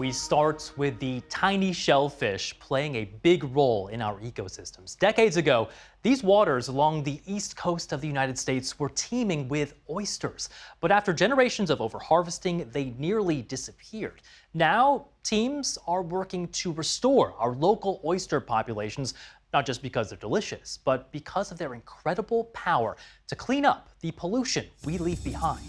We start with the tiny shellfish playing a big role in our ecosystems. Decades ago, these waters along the east coast of the United States were teeming with oysters. But after generations of overharvesting, they nearly disappeared. Now, teams are working to restore our local oyster populations, not just because they're delicious, but because of their incredible power to clean up the pollution we leave behind.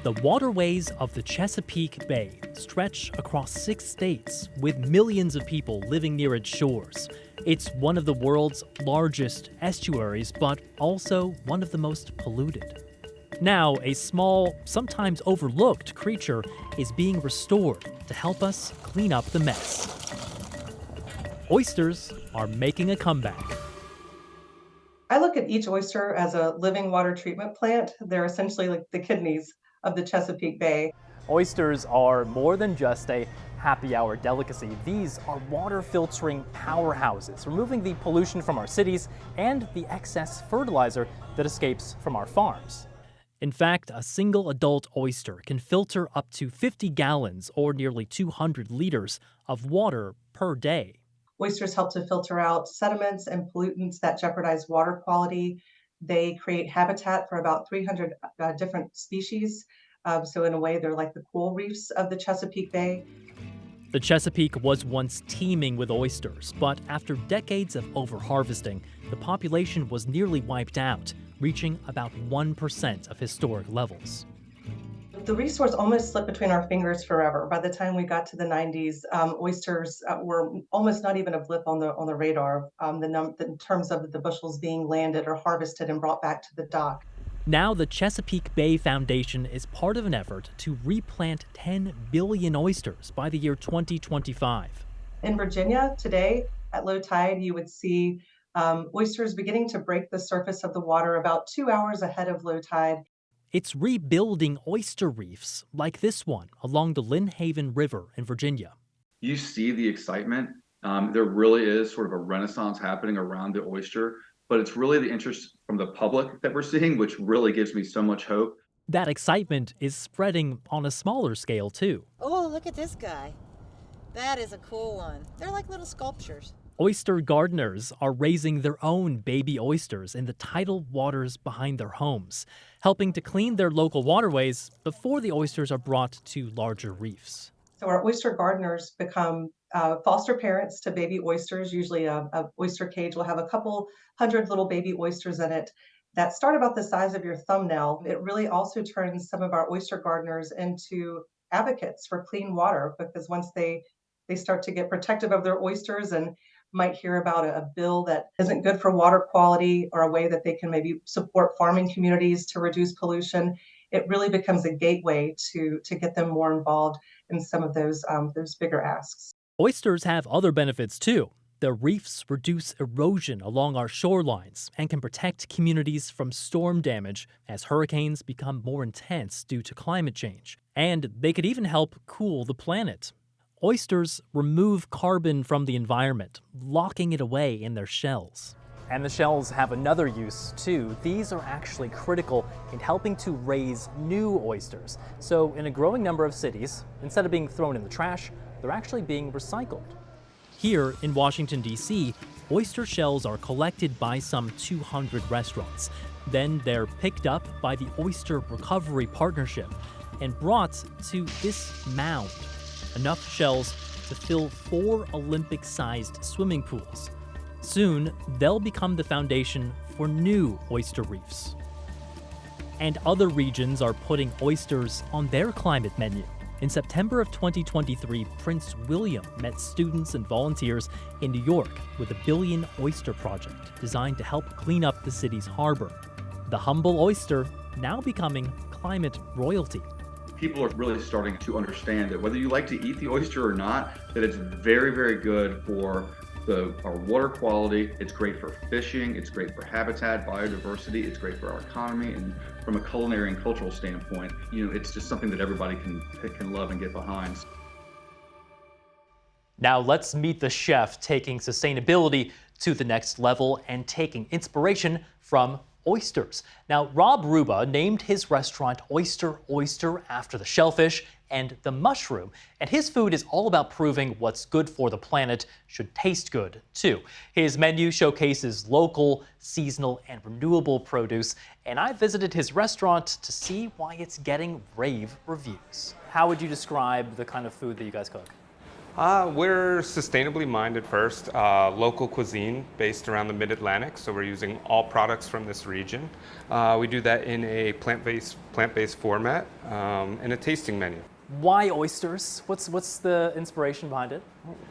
The waterways of the Chesapeake Bay stretch across 6 states, with millions of people living near its shores. It's one of the world's largest estuaries, but also one of the most polluted. Now, a small, sometimes overlooked creature is being restored to help us clean up the mess. Oysters are making a comeback. I look at each oyster as a living water treatment plant. They're essentially like the kidneys of the Chesapeake Bay. Oysters are more than just a happy hour delicacy. These are water filtering powerhouses, removing the pollution from our cities and the excess fertilizer that escapes from our farms. In fact, a single adult oyster can filter up to 50 gallons or nearly 200 liters of water per day. Oysters help to filter out sediments and pollutants that jeopardize water quality. They create habitat for about 300 different species. So in a way, they're like the coral reefs of the Chesapeake Bay. The Chesapeake was once teeming with oysters, but after decades of overharvesting, the population was nearly wiped out, reaching about 1% of historic levels. The resource almost slipped between our fingers forever. By the time we got to the 90s, oysters were almost not even a blip on the radar in terms of the bushels being landed or harvested and brought back to the dock. Now the Chesapeake Bay Foundation is part of an effort to replant 10 billion oysters by the year 2025. In Virginia today, at low tide, you would see oysters beginning to break the surface of the water about 2 hours ahead of low tide. It's rebuilding oyster reefs like this one along the Lynn Haven River in Virginia. You see the excitement. There really is sort of a renaissance happening around the oyster, but it's really the interest from the public that we're seeing, which really gives me so much hope. That excitement is spreading on a smaller scale, too. Oh, look at this guy. That is a cool one. They're like little sculptures. Oyster gardeners are raising their own baby oysters in the tidal waters behind their homes, helping to clean their local waterways before the oysters are brought to larger reefs. So our oyster gardeners become foster parents to baby oysters. Usually a oyster cage will have a couple hundred little baby oysters in it that start about the size of your thumbnail. It really also turns some of our oyster gardeners into advocates for clean water, because once they start to get protective of their oysters and might hear about a bill that isn't good for water quality or a way that they can maybe support farming communities to reduce pollution, it really becomes a gateway to get them more involved in some of those bigger asks. Oysters have other benefits too. The reefs reduce erosion along our shorelines and can protect communities from storm damage as hurricanes become more intense due to climate change. And they could even help cool the planet. Oysters remove carbon from the environment, locking it away in their shells. And the shells have another use too. These are actually critical in helping to raise new oysters. So in a growing number of cities, instead of being thrown in the trash, they're actually being recycled. Here in Washington, D.C., oyster shells are collected by some 200 restaurants. Then they're picked up by the Oyster Recovery Partnership and brought to this mound. Enough shells to fill 4 Olympic-sized swimming pools. Soon, they'll become the foundation for new oyster reefs. And other regions are putting oysters on their climate menu. In September of 2023, Prince William met students and volunteers in New York with the Billion Oyster Project, designed to help clean up the city's harbor. The humble oyster now becoming climate royalty. People are really starting to understand that whether you like to eat the oyster or not, that it's very, very good for our water quality. It's great for fishing. It's great for habitat, biodiversity. It's great for our economy. And from a culinary and cultural standpoint, it's just something that everybody can love and get behind. Now let's meet the chef taking sustainability to the next level and taking inspiration from oysters. Now, Rob Ruba named his restaurant Oyster Oyster after the shellfish and the mushroom, and his food is all about proving what's good for the planet should taste good, too. His menu showcases local, seasonal, and renewable produce, and I visited his restaurant to see why it's getting rave reviews. How would you describe the kind of food that you guys cook? We're sustainably minded first, local cuisine based around the Mid-Atlantic, so we're using all products from this region. We do that in a plant-based format and a tasting menu. Why oysters? What's the inspiration behind it?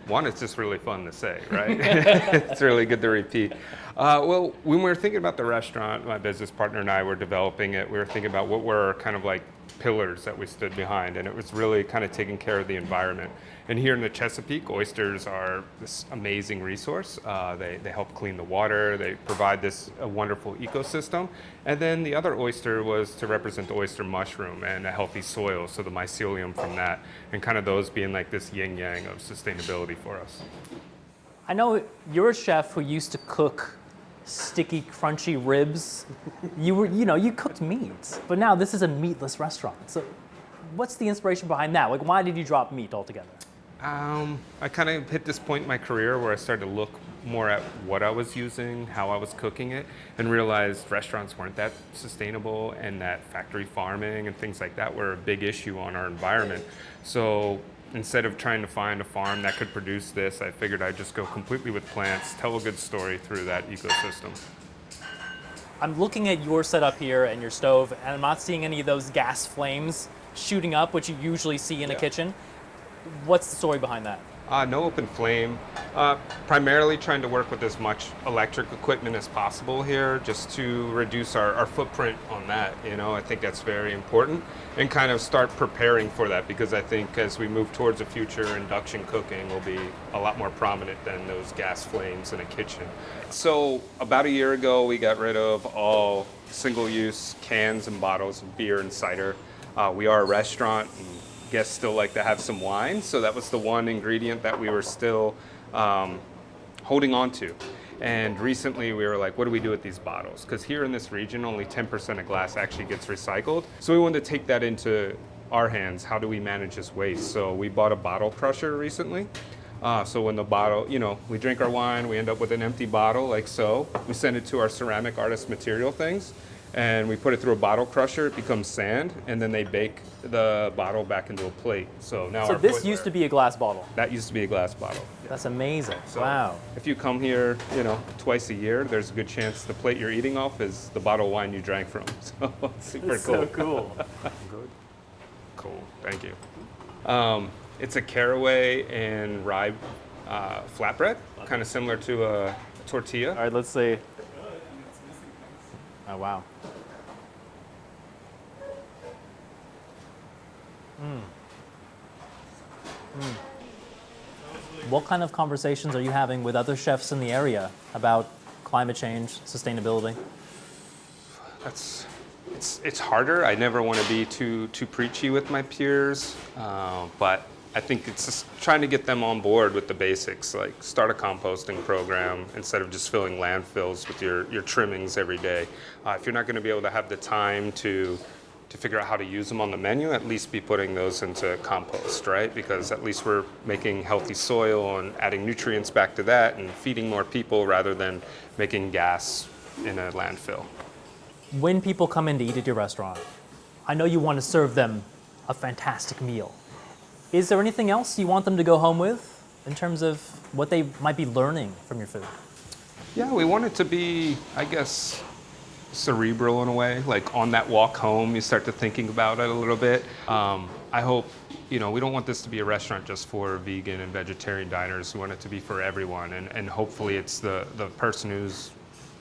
One, it's just really fun to say, right? It's really good to repeat. Well, when we were thinking about the restaurant, my business partner and I were developing it, we were thinking about what were kind of like pillars that we stood behind, and it was really kind of taking care of the environment. And here in the Chesapeake, oysters are this amazing resource. They help clean the water, they provide this wonderful ecosystem. And then the other oyster was to represent the oyster mushroom and a healthy soil, so the mycelium from that, and kind of those being like this yin-yang of sustainability for us. I know you're a chef who used to cook sticky, crunchy ribs. You cooked meat, but now this is a meatless restaurant. So what's the inspiration behind that? Like, why did you drop meat altogether? I kind of hit this point in my career where I started to look more at what I was using, how I was cooking it, and realized restaurants weren't that sustainable and that factory farming and things like that were a big issue on our environment. So instead of trying to find a farm that could produce this, I figured I'd just go completely with plants, tell a good story through that ecosystem. I'm looking at your setup here and your stove, and I'm not seeing any of those gas flames shooting up, which you usually see in a kitchen. What's the story behind that? No open flame. Primarily trying to work with as much electric equipment as possible here, just to reduce our footprint on that. I think that's very important, and kind of start preparing for that, because I think as we move towards the future, induction cooking will be a lot more prominent than those gas flames in a kitchen. So about a year ago, we got rid of all single-use cans and bottles of beer and cider. We are a restaurant, and guests still like to have some wine, so that was the one ingredient that we were still holding on to. And recently we were like, what do we do with these bottles? Because here in this region, only 10% of glass actually gets recycled. So we wanted to take that into our hands. How do we manage this waste? So we bought a bottle crusher recently. So when the bottle, we drink our wine, we end up with an empty bottle like so. We send it to our ceramic artist material things, and we put it through a bottle crusher. It becomes sand, and then they bake the bottle back into a plate. So now So this used to be a glass bottle. That used to be a glass bottle. That's amazing. So wow. If you come here, twice a year, there's a good chance the plate you're eating off is the bottle of wine you drank from. So it's super That's cool. so cool. Good. Cool. Thank you. It's a caraway and rye flatbread, kind of similar to a tortilla. All right, let's see. Oh, wow. What kind of conversations are you having with other chefs in the area about climate change, sustainability? It's harder. I never want to be too preachy with my peers, but I think it's just trying to get them on board with the basics, like start a composting program instead of just filling landfills with your trimmings every day. If you're not going to be able to have the time to figure out how to use them on the menu, at least be putting those into compost, right? Because at least we're making healthy soil and adding nutrients back to that and feeding more people rather than making gas in a landfill. When people come in to eat at your restaurant, I know you want to serve them a fantastic meal. Is there anything else you want them to go home with in terms of what they might be learning from your food? Yeah, we want it to be, I guess, cerebral in a way. Like on that walk home, you start to thinking about it a little bit. I hope, we don't want this to be a restaurant just for vegan and vegetarian diners. We want it to be for everyone. And hopefully it's the person who's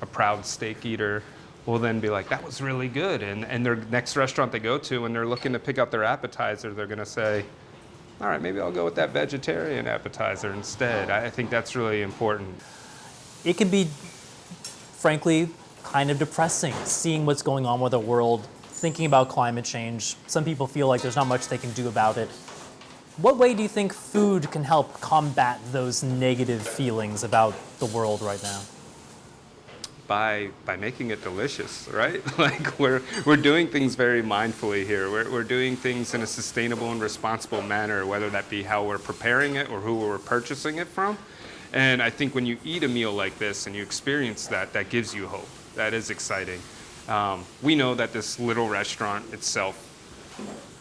a proud steak eater will then be like, that was really good. And their next restaurant they go to, when they're looking to pick up their appetizer, they're going to say, all right, maybe I'll go with that vegetarian appetizer instead. I think that's really important. It can be, frankly, kind of depressing seeing what's going on with the world, thinking about climate change. Some people feel like there's not much they can do about it. What way do you think food can help combat those negative feelings about the world right now? by making it delicious, right? Like we're doing things very mindfully here. We're doing things in a sustainable and responsible manner, whether that be how we're preparing it or who we're purchasing it from. And I think when you eat a meal like this and you experience that, that gives you hope. That is exciting. We know that this little restaurant itself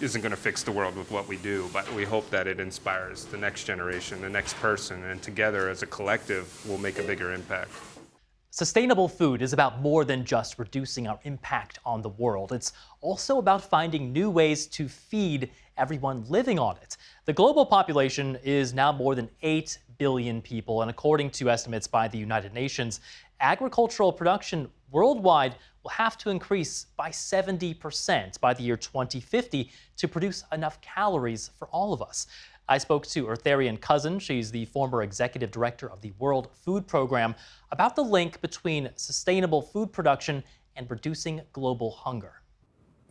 isn't going to fix the world with what we do, but we hope that it inspires the next generation, the next person, and together as a collective, we'll make a bigger impact. Sustainable food is about more than just reducing our impact on the world. It's also about finding new ways to feed everyone living on it. The global population is now more than 8 billion people, and according to estimates by the United Nations, agricultural production worldwide will have to increase by 70% by the year 2050 to produce enough calories for all of us. I spoke to Eartharian Cousin, she's the former executive director of the World Food Program, about the link between sustainable food production and reducing global hunger.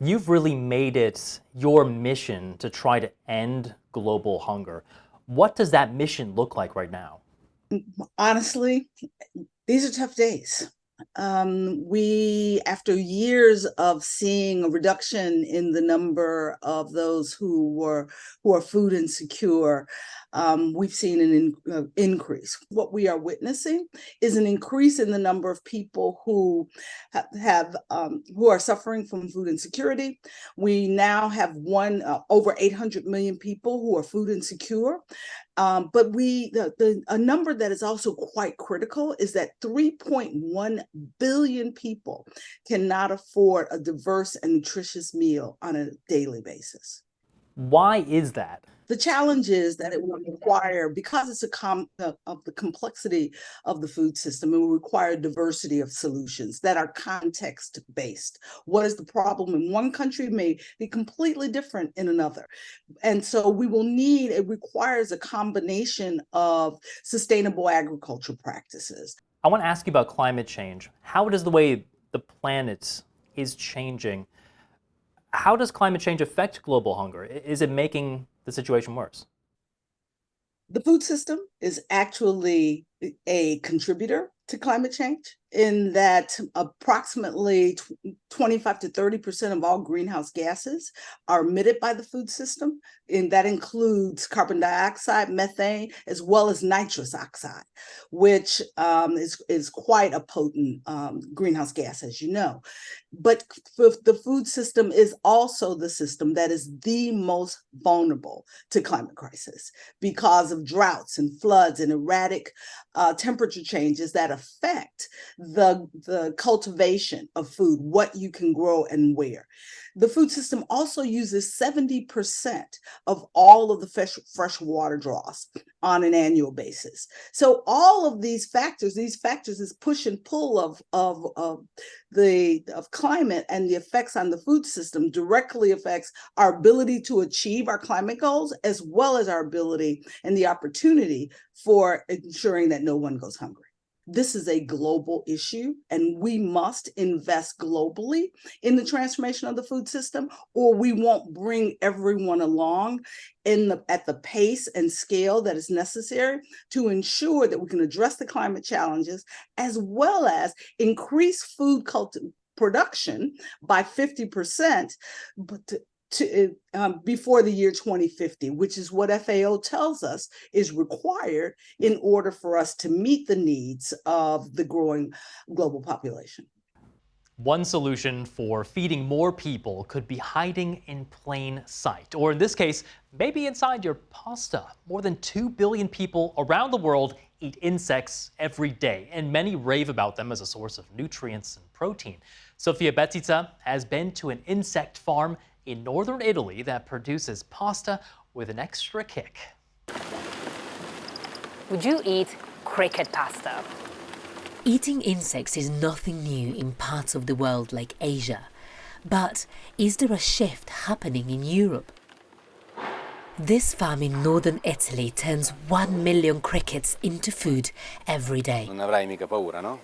You've really made it your mission to try to end global hunger. What does that mission look like right now? Honestly, these are tough days. After years of seeing a reduction in the number of those who are food insecure, we've seen an increase. What we are witnessing is an increase in the number of people who who are suffering from food insecurity. We now have over 800 million people who are food insecure. But a number that is also quite critical is that 3.1 billion people cannot afford a diverse and nutritious meal on a daily basis. Why is that? The challenge is that it will require, because it's of the complexity of the food system, it will require diversity of solutions that are context-based. What is the problem in one country may be completely different in another. And so it requires a combination of sustainable agriculture practices. I want to ask you about climate change. How does the way the planet is changing, how does climate change affect global hunger? Is it making the situation worse? The food system is actually a contributor to climate change in that approximately 25 to 30% of all greenhouse gases are emitted by the food system, and that includes carbon dioxide, methane, as well as nitrous oxide, which is quite a potent greenhouse gas, as you know. But the food system is also the system that is the most vulnerable to climate crisis because of droughts and floods and erratic temperature changes that affect the cultivation of food, what you can grow and where. The food system also uses 70% of all of the fresh water draws on an annual basis. So all of these factors is push and pull of climate, and the effects on the food system directly affects our ability to achieve our climate goals, as well as our ability and the opportunity for ensuring that no one goes hungry. This is a global issue, and we must invest globally in the transformation of the food system, or we won't bring everyone along at the pace and scale that is necessary to ensure that we can address the climate challenges, as well as increase food production by 50%, before the year 2050, which is what FAO tells us is required in order for us to meet the needs of the growing global population. One solution for feeding more people could be hiding in plain sight, or in this case, maybe inside your pasta. More than 2 billion people around the world eat insects every day, and many rave about them as a source of nutrients and protein. Sofia Betita has been to an insect farm in northern Italy that produces pasta with an extra kick. Would you eat cricket pasta? Eating insects is nothing new in parts of the world like Asia. But is there a shift happening in Europe? This farm in northern Italy turns 1 million crickets into food every day. Non avrai mica paura, no?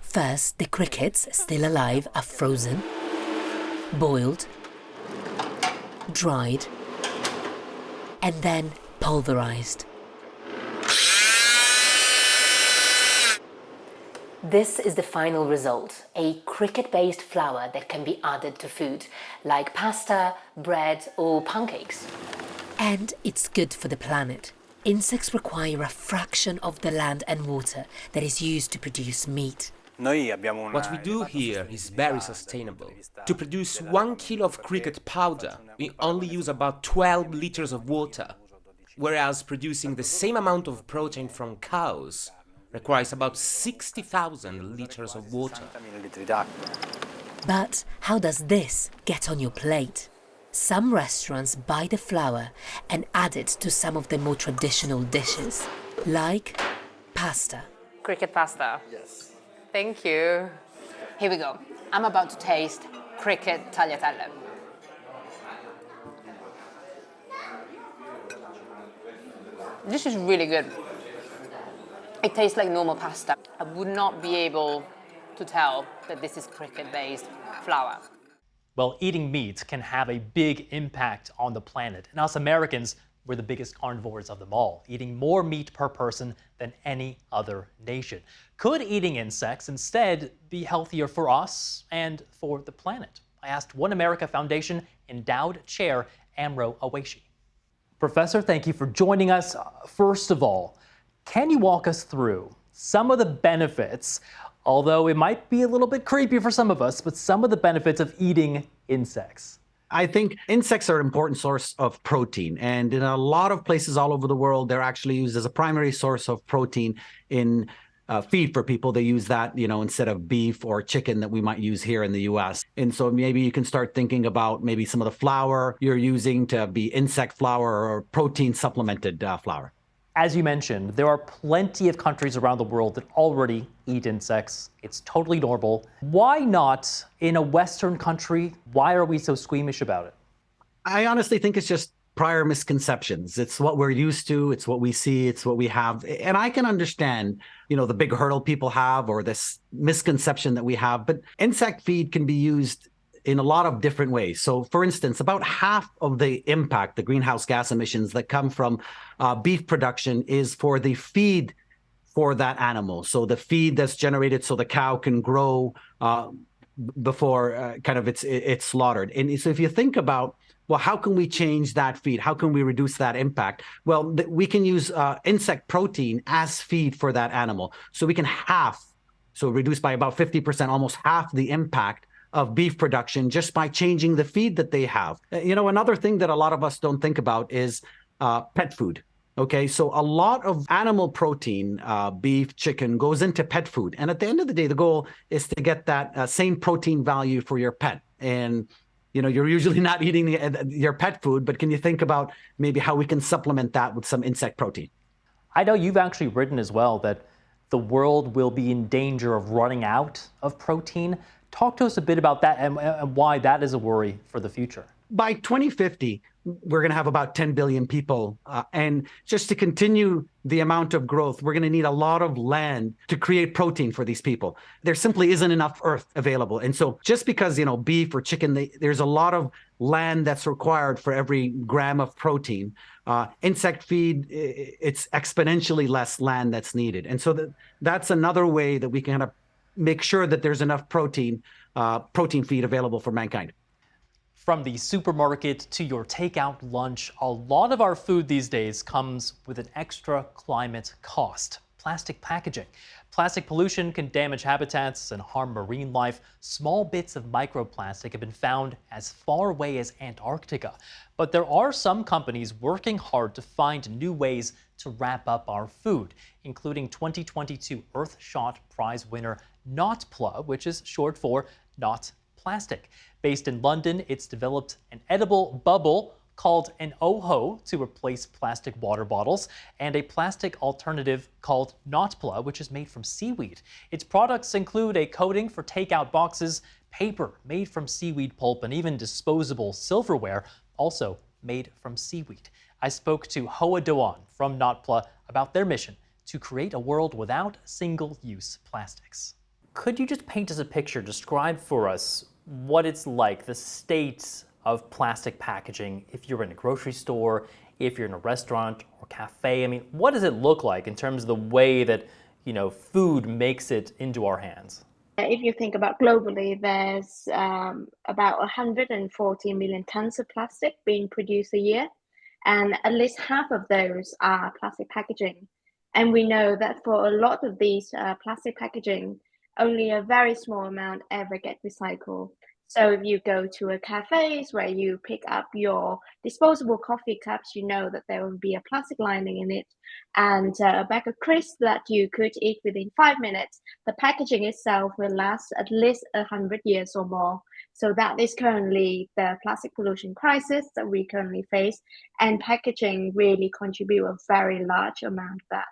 First, the crickets, still alive, are frozen, boiled, dried, and then pulverized. This is the final result, a cricket-based flour that can be added to food, like pasta, bread or pancakes. And it's good for the planet. Insects require a fraction of the land and water that is used to produce meat. What we do here is very sustainable. To produce 1 kilo of cricket powder, we only use about 12 liters of water, whereas producing the same amount of protein from cows requires about 60,000 liters of water. But how does this get on your plate? Some restaurants buy the flour and add it to some of their more traditional dishes, like pasta. Cricket pasta. Yes. Thank you. Here we go. I'm about to taste cricket tagliatelle. This is really good. It tastes like normal pasta. I would not be able to tell that this is cricket-based flour. Well, eating meat can have a big impact on the planet. And us Americans, we're the biggest carnivores of them all, eating more meat per person than any other nation. Could eating insects instead be healthier for us and for the planet? I asked One America Foundation Endowed Chair Amro Aweshi. Professor, thank you for joining us. First of all, can you walk us through some of the benefits, although it might be a little bit creepy for some of us, but some of the benefits of eating insects? I think insects are an important source of protein, and in a lot of places all over the world, they're actually used as a primary source of protein in feed for people. They use that, instead of beef or chicken that we might use here in the US. And so maybe you can start thinking about maybe some of the flour you're using to be insect flour or protein supplemented flour. As you mentioned, there are plenty of countries around the world that already eat insects. It's totally normal. Why not in a Western country? Why are we so squeamish about it? I honestly think it's just prior misconceptions. It's what we're used to. It's what we see. It's what we have. And I can understand, the big hurdle people have or this misconception that we have, but insect feed can be used in a lot of different ways. So for instance, about half of the impact, the greenhouse gas emissions that come from beef production is for the feed for that animal. So the feed that's generated so the cow can grow before it's slaughtered. And so if you think about, well, how can we change that feed? How can we reduce that impact? Well, we can use insect protein as feed for that animal. So we can reduce by about 50%, almost half the impact of beef production just by changing the feed that they have. Another thing that a lot of us don't think about is pet food. Okay, so a lot of animal protein, beef, chicken, goes into pet food. And at the end of the day, the goal is to get that same protein value for your pet. And, you're usually not eating your pet food, but can you think about maybe how we can supplement that with some insect protein? I know you've actually written as well that the world will be in danger of running out of protein. Talk to us a bit about that and why that is a worry for the future. By 2050, we're going to have about 10 billion people. And just to continue the amount of growth, we're going to need a lot of land to create protein for these people. There simply isn't enough earth available. And so just because, beef or chicken, there's a lot of land that's required for every gram of protein. Insect feed, it's exponentially less land that's needed. And so that's another way that we can kind of make sure that there's enough protein feed available for mankind. From the supermarket to your takeout lunch, a lot of our food these days comes with an extra climate cost. Plastic packaging. Plastic pollution can damage habitats and harm marine life. Small bits of microplastic have been found as far away as Antarctica. But there are some companies working hard to find new ways to wrap up our food, including 2022 Earthshot Prize winner Notpla, which is short for Not Plastic. Based in London, it's developed an edible bubble called an OHO to replace plastic water bottles, and a plastic alternative called Notpla, which is made from seaweed. Its products include a coating for takeout boxes, paper made from seaweed pulp, and even disposable silverware, also made from seaweed. I spoke to Hoa Doan from Notpla about their mission to create a world without single-use plastics. Could you just paint us a picture, describe for us what it's like, the state of plastic packaging if you're in a grocery store, if you're in a restaurant or cafe? I mean, what does it look like in terms of the way that food makes it into our hands? If you think about globally, there's about 140 million tons of plastic being produced a year, and at least half of those are plastic packaging. And we know that for a lot of these plastic packaging, only a very small amount ever get recycled. So if you go to a cafes where you pick up your disposable coffee cups, you know that there will be a plastic lining in it, and a bag of crisps that you could eat within 5 minutes. The packaging itself will last at least 100 years or more. So that is currently the plastic pollution crisis that we currently face, and packaging really contribute a very large amount of that.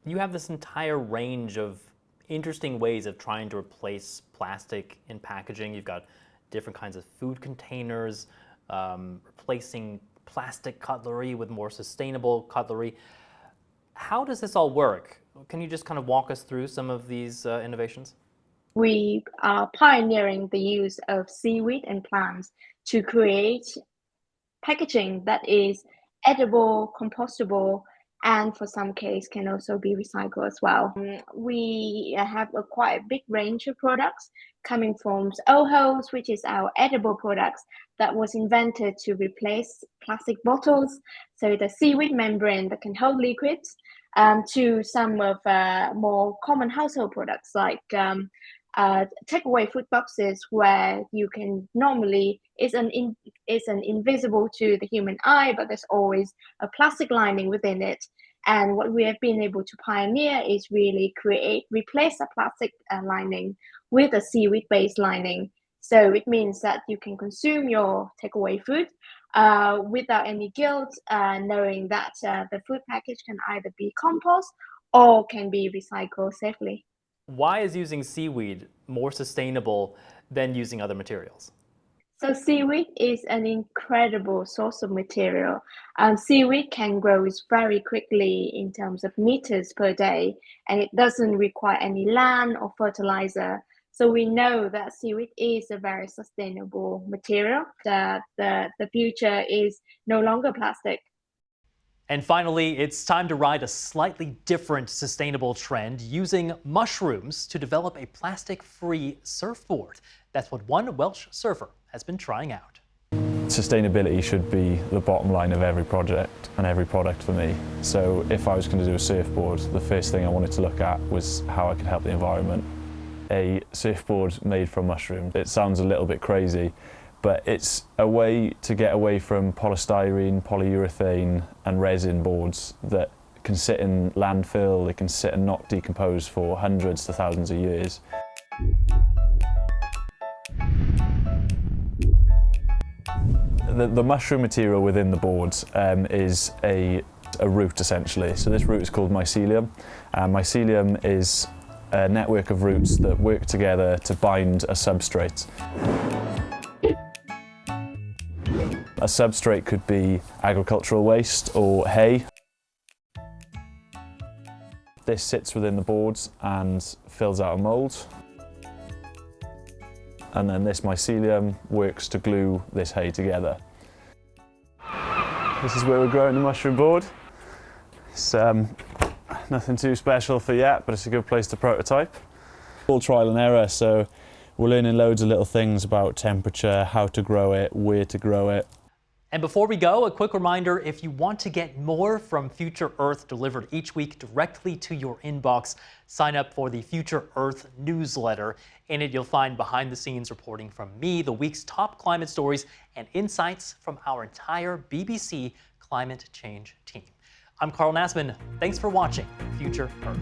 You have this entire range of interesting ways of trying to replace plastic in packaging. You've got different kinds of food containers, replacing plastic cutlery with more sustainable cutlery. How does this all work? Can you just kind of walk us through some of these innovations? We are pioneering the use of seaweed and plants to create packaging that is edible, compostable, and for some case can also be recycled as well. We have a quite big range of products coming from Ohos, which is our edible products that was invented to replace plastic bottles. So the seaweed membrane that can hold liquids, to some of more common household products like takeaway food boxes, where you can normally is an invisible to the human eye, but there's always a plastic lining within it. And what we have been able to pioneer is really replace a plastic lining with a seaweed-based lining. So it means that you can consume your takeaway food without any guilt, knowing that the food package can either be compost or can be recycled safely. Why is using seaweed more sustainable than using other materials? So seaweed is an incredible source of material. Seaweed can grow very quickly in terms of meters per day, and it doesn't require any land or fertilizer. So we know that seaweed is a very sustainable material. The future is no longer plastic. And finally, it's time to ride a slightly different sustainable trend, using mushrooms to develop a plastic-free surfboard. That's what one Welsh surfer has been trying out. Sustainability should be the bottom line of every project and every product for me. So if I was going to do a surfboard, the first thing I wanted to look at was how I could help the environment. A surfboard made from mushrooms. It sounds a little bit crazy, but it's a way to get away from polystyrene, polyurethane and resin boards that can sit in landfill, they can sit and not decompose for hundreds to thousands of years. The mushroom material within the boards is a root essentially. So this root is called mycelium. Mycelium is a network of roots that work together to bind a substrate. A substrate could be agricultural waste or hay. This sits within the boards and fills out a mould. And then this mycelium works to glue this hay together. This is where we're growing the mushroom board. It's nothing too special for yet, but it's a good place to prototype. All trial and error, so we're learning loads of little things about temperature, how to grow it, where to grow it. And before we go, a quick reminder, if you want to get more from Future Earth delivered each week directly to your inbox, sign up for the Future Earth newsletter. In it, you'll find behind-the-scenes reporting from me, the week's top climate stories, and insights from our entire BBC climate change team. I'm Carl Nasman. Thanks for watching Future Earth.